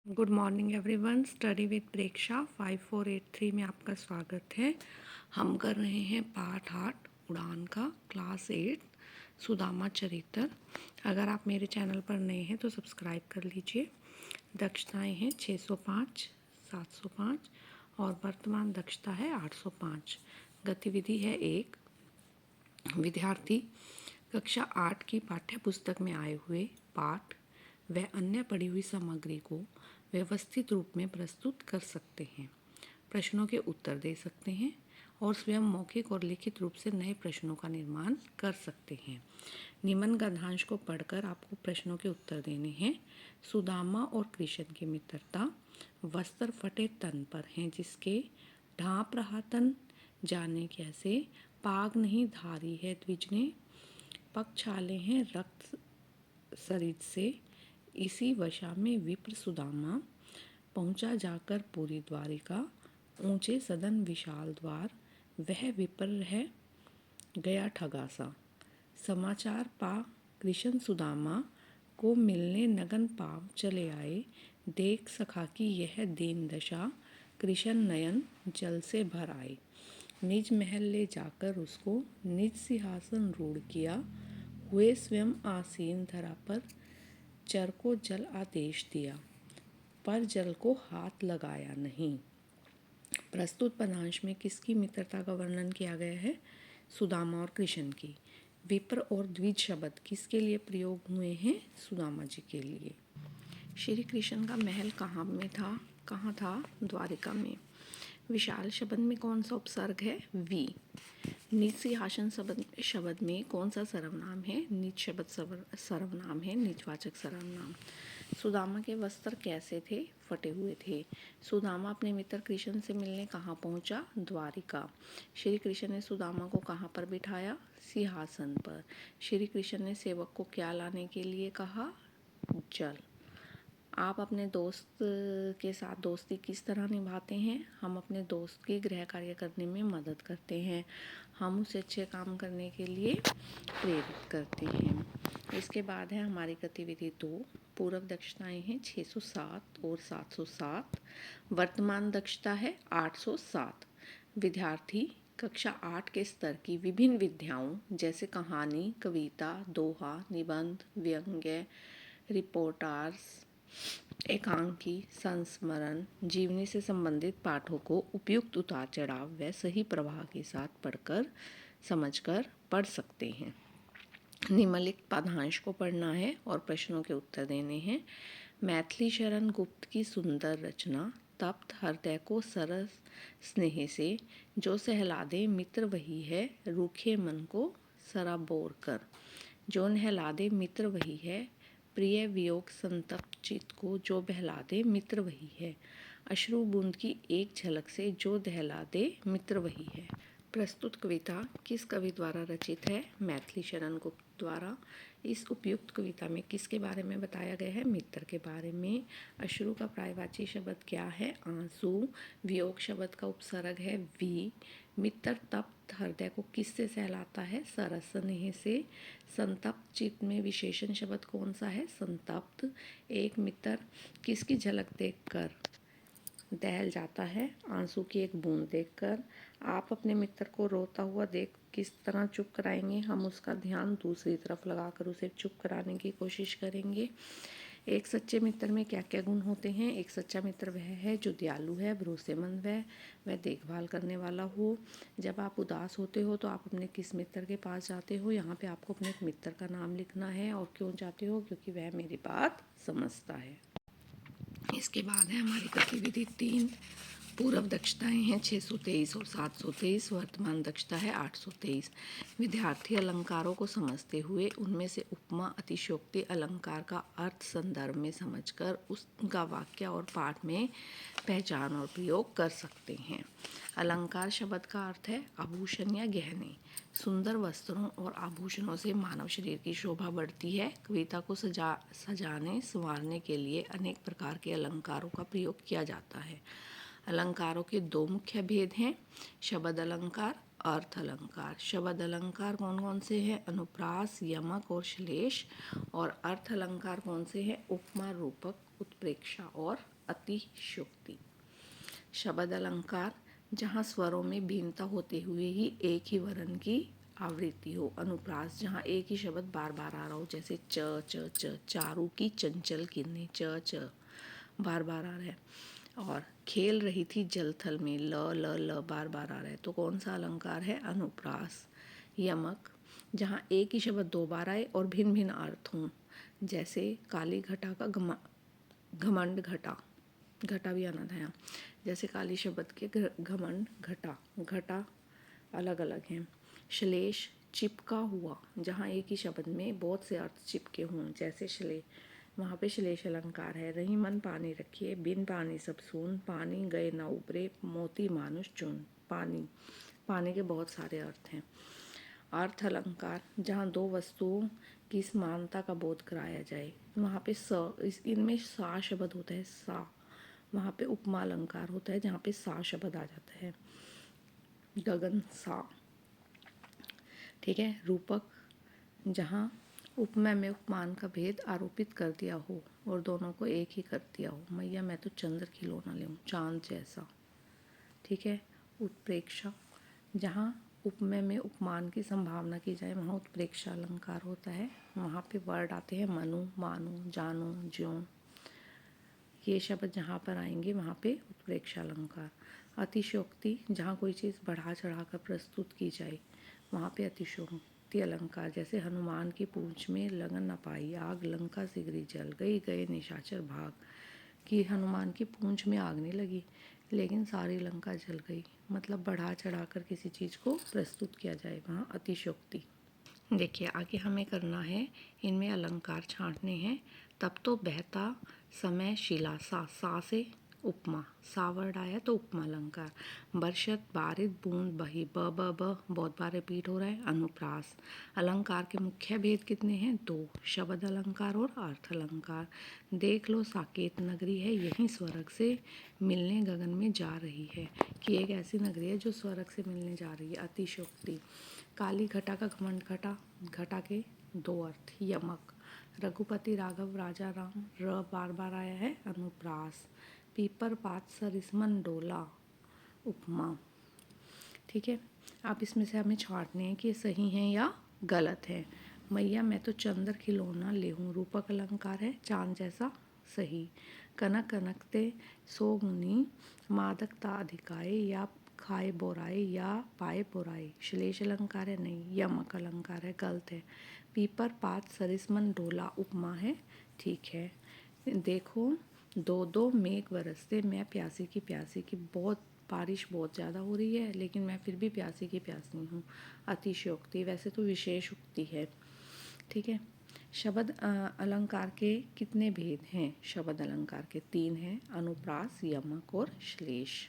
Good morning everyone. Study with Preksha 5483 में आपका स्वागत है। हम कर रहे हैं पाठ 8 उड़ान का क्लास 8 सुदामा चरित्र। अगर आप मेरे चैनल पर नए हैं तो सब्सक्राइब कर लीजिए। दक्षताएं हैं 605, 705 और वर्तमान दक्षता है 805। गतिविधि है 1। विद्यार्थी कक्षा 8 की पाठ्य पुस्तक में आए हुए पाठ व अन्य पढ़ी हुई सामग्री को व्यवस्थित रूप में प्रस्तुत कर सकते हैं, प्रश्नों के उत्तर दे सकते हैं और स्वयं मौखिक और लिखित रूप से नए प्रश्नों का निर्माण कर सकते हैं। निम्न गद्यांश को पढ़कर आपको प्रश्नों के उत्तर देने हैं। सुदामा और कृष्ण की मित्रता वस्त्र फटे तन पर हैं जिसके ढांप रहा तन, जाने कैसे पाग नहीं धारी है द्विज ने, पग छाले हैं रक्त सरित से, इसी वशा में विप्र सुदामा पहुंचा जाकर पूरी द्वारिका, ऊंचे सदन विशाल द्वार, वह विप्र है गया ठगासा। समाचार पा कृष्ण सुदामा को मिलने नगन पाव चले आए, देख सखा कि यह दीन दशा, कृष्ण नयन जल से भर आए। निज महल ले जाकर उसको निज सिंहासन रूढ़ किया, हुए स्वयं आसीन धरा पर, चर को जल आदेश दिया, पर जल को हाथ लगाया नहीं। प्रस्तुत पदांश में किसकी मित्रता का वर्णन किया गया है? सुदामा और कृष्ण की। विप्र और द्विज शब्द किसके लिए प्रयोग हुए हैं? सुदामा जी के लिए। श्री कृष्ण का महल कहाँ था? द्वारिका में। विशाल शब्द में कौन सा उपसर्ग है? वी। निज सिंहासन शब्द में कौन सा सर्वनाम है? निज शब्द सर्वनाम है, निजवाचक सर्वनाम। सुदामा के वस्त्र कैसे थे? फटे हुए थे। सुदामा अपने मित्र कृष्ण से मिलने कहाँ पहुंचा? द्वारिका। श्री कृष्ण ने सुदामा को कहाँ पर बिठाया? सिंहासन पर। श्री कृष्ण ने सेवक को क्या लाने के लिए कहा? जल। आप अपने दोस्त के साथ दोस्ती किस तरह निभाते हैं? हम अपने दोस्त की गृह कार्य करने में मदद करते हैं, हम उसे अच्छे काम करने के लिए प्रेरित करते हैं। इसके बाद है हमारी गतिविधि 2। पूर्व दक्षताएं हैं 607 और 707। वर्तमान दक्षता है 807। विद्यार्थी कक्षा 8 के स्तर की विभिन्न विधाओं जैसे कहानी, कविता, दोहा, निबंध, व्यंग्य, रिपोर्टार्स, एकांकी, संस्मरण, जीवनी से संबंधित पाठों को उपयुक्त उतार चढ़ाव व सही प्रवाह के साथ पढ़कर समझकर पढ़ सकते हैं। निम्नलिखित पदांश को पढ़ना है और प्रश्नों के उत्तर देने हैं। मैथिली शरण गुप्त की सुंदर रचना, तप्त हृदय को सरस स्नेह से, जो सहला दे मित्र वही है, रूखे मन को सराबोर कर। जो नहला दे मित्र वही है, प्रिय वियोग संतप्त चित्त को जो बहला दे मित्र वही है। अश्रु बूंद की एक झलक से जो दहला दे मित्र वही है। प्रस्तुत कविता किस कवि द्वारा रचित है? मैथिली शरण गुप्त द्वारा। इस उपयुक्त कविता में किसके बारे में बताया गया है? मित्र के बारे में। अश्रु का पर्यायवाची शब्द क्या है? आंसू। वियोग शब्द का उपसर्ग है वी। मित्र तप्त हृदय को किससे सहलाता है? सरस स्नेह से। संतप्त चित्त में विशेषण शब्द कौन सा है? संतप्त। एक मित्र किसकी झलक देखकर दहल जाता है? आंसू की एक बूंद देखकर। आप अपने मित्र को रोता हुआ देख किस तरह चुप कराएंगे? हम उसका ध्यान दूसरी तरफ लगाकर उसे चुप कराने की कोशिश करेंगे। एक सच्चे मित्र में क्या क्या गुण होते हैं? एक सच्चा मित्र वह है जो दयालु है, भरोसेमंद है, वह देखभाल करने वाला हो। जब आप उदास होते हो तो आप अपने किस मित्र के पास जाते हो? यहाँ पे आपको अपने मित्र का नाम लिखना है। और क्यों जाते हो? क्योंकि वह मेरी बात समझता है। इसके बाद है हमारी गतिविधि 3। पूर्व दक्षताएं हैं 623 और 723। वर्तमान दक्षता है 823। विद्यार्थी अलंकारों को समझते हुए उनमें से उपमा, अतिशयोक्ति, अलंकार का अर्थ संदर्भ में समझकर उसका वाक्य और पाठ में पहचान और प्रयोग कर सकते हैं। अलंकार शब्द का अर्थ है आभूषण या गहने। सुंदर वस्त्रों और आभूषणों से मानव शरीर की शोभा बढ़ती है। कविता को सजाने संवारने के लिए अनेक प्रकार के अलंकारों का प्रयोग किया जाता है। अलंकारों के दो मुख्य भेद हैं, शब्द अलंकार, अर्थ अलंकार। शब्द अलंकार कौन कौन से हैं? अनुप्रास, यमक और श्लेष। और अर्थ अलंकार कौन से हैं? उपमा, रूपक, उत्प्रेक्षा और अतिशयोक्ति। शब्द अलंकार जहाँ स्वरों में भिन्नता होते हुए ही एक ही वर्ण की आवृत्ति हो। अनुप्रास जहाँ एक ही शब्द बार बार आ रहा हो, जैसे च च च, चारू की चंचल किरणें, च च बार बार आ रहा है। और खेल रही थी जल थल में, ल ल ल बार बार आ रहा है, तो कौन सा अलंकार है? अनुप्रास। यमक जहाँ एक ही शब्द दो बार आए और भिन्न भिन्न अर्थ हों, जैसे काली घटा का घमंड घटा, घटा भी आना था यहाँ, जैसे काली शब्द के घमंड घटा, घटा अलग अलग हैं। श्लेष चिपका हुआ जहाँ एक ही शब्द में बहुत से अर्थ चिपके हों, जैसे श्लेष, वहाँ पे श्लेष अलंकार है। रही मन पानी रखिए, बिन पानी सब सून, पानी गए न उबरे, मोती मानुष चुन। पानी, पानी के बहुत सारे अर्थ हैं। अर्थ अलंकार जहाँ दो वस्तुओं की समानता का बोध कराया जाए, वहाँ पे इनमें सा शब्द होता है, सा। वहाँ पे उपमा अलंकार होता है जहाँ पे सा शब्द आ जाता है, गगन सा। ठीक है। रूपक जहाँ उपमा में उपमान का भेद आरोपित कर दिया हो और दोनों को एक ही कर दिया हो। मैया मैं तो चंद्र खिलौना लेऊं, चांद जैसा। ठीक है। उत्प्रेक्षा जहाँ उपमेय में उपमान की संभावना की जाए, वहाँ उत्प्रेक्षा अलंकार होता है। वहाँ पे वर्ड आते हैं मनु, मानो, जानो, ज्यों। ये शब्द जहाँ पर आएंगे वहाँ पे उत्प्रेक्षा अलंकार। अतिशयोक्ति जहाँ कोई चीज़ बढ़ा चढ़ा कर प्रस्तुत की जाए, वहाँ पे अतिशयोक्ति अलंकार, जैसे हनुमान की पूंछ में लगन न पाई, आग लंका से गिरी जल गई, गए निशाचर भाग। कि हनुमान की पूंछ में आग नहीं लगी लेकिन सारी लंका जल गई, मतलब बढ़ा चढ़ाकर किसी चीज़ को प्रस्तुत किया जाए, वहाँ अतिशयोक्ति। देखिए आगे हमें करना है, इनमें अलंकार छांटने हैं। तब तो बहता समय शिला, सा से उपमा, सा वर्ड आया तो उपमा अलंकार। बरसत बारिश बूंद बही, ब बहुत बार रिपीट हो रहा है, अनुप्रास। अलंकार के मुख्य भेद कितने हैं? दो, शब्द अलंकार और अर्थ अलंकार। देख लो साकेत नगरी है, यहीं स्वर्ग से मिलने गगन में जा रही है, कि एक ऐसी नगरी है जो स्वर्ग से मिलने जा रही है, अतिशयोक्ति। काली घटा का घमंड घटा, घटा के दो अर्थ, यमक। रघुपति राघव राजा राम, र बार बार आया है, अनुप्रास। पीपर पात सरिसमन डोला, उपमा। ठीक है। आप इसमें से हमें छांटने हैं कि ये सही हैं या गलत है। मैया मैं तो चंद्र खिलौना ले हूँ, रूपक अलंकार है, चांद जैसा, सही। कनक कनकते सो मुनि, मादकता अधिकाए, या खाए बोराए या पाए बोराए। श्लेष अलंकार है, नहीं। यमक अलंकार है, गलत है। पीपर पात सरिसमन डोला, उपमा है, ठीक है। देखो दो दो मेघ बरसते, मैं प्यासी की बहुत बारिश बहुत ज़्यादा हो रही है लेकिन मैं फिर भी प्यासी की प्यासी हूँ, अतिशयोक्ति। वैसे तो विशेष उक्ति है। ठीक है। शब्द अलंकार के कितने भेद हैं? शब्द अलंकार के 3 हैं, अनुप्रास, यमक और श्लेष।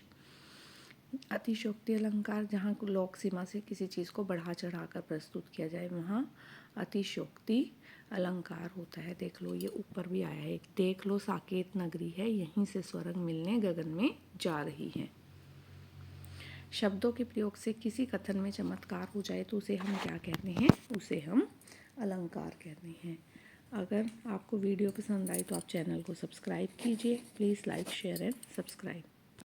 अतिशयोक्ति अलंकार जहाँ लोक सीमा से किसी चीज़ को बढ़ा चढ़ाकर प्रस्तुत किया जाए, वहाँ अतिशयोक्ति अलंकार होता है। देख लो ये ऊपर भी आया है, देख लो साकेत नगरी है, यहीं से स्वर्ग मिलने गगन में जा रही है। शब्दों के प्रयोग से किसी कथन में चमत्कार हो जाए तो उसे हम क्या कहते हैं? उसे हम अलंकार कहते हैं। अगर आपको वीडियो पसंद आई तो आप चैनल को सब्सक्राइब कीजिए। Please like, share and subscribe.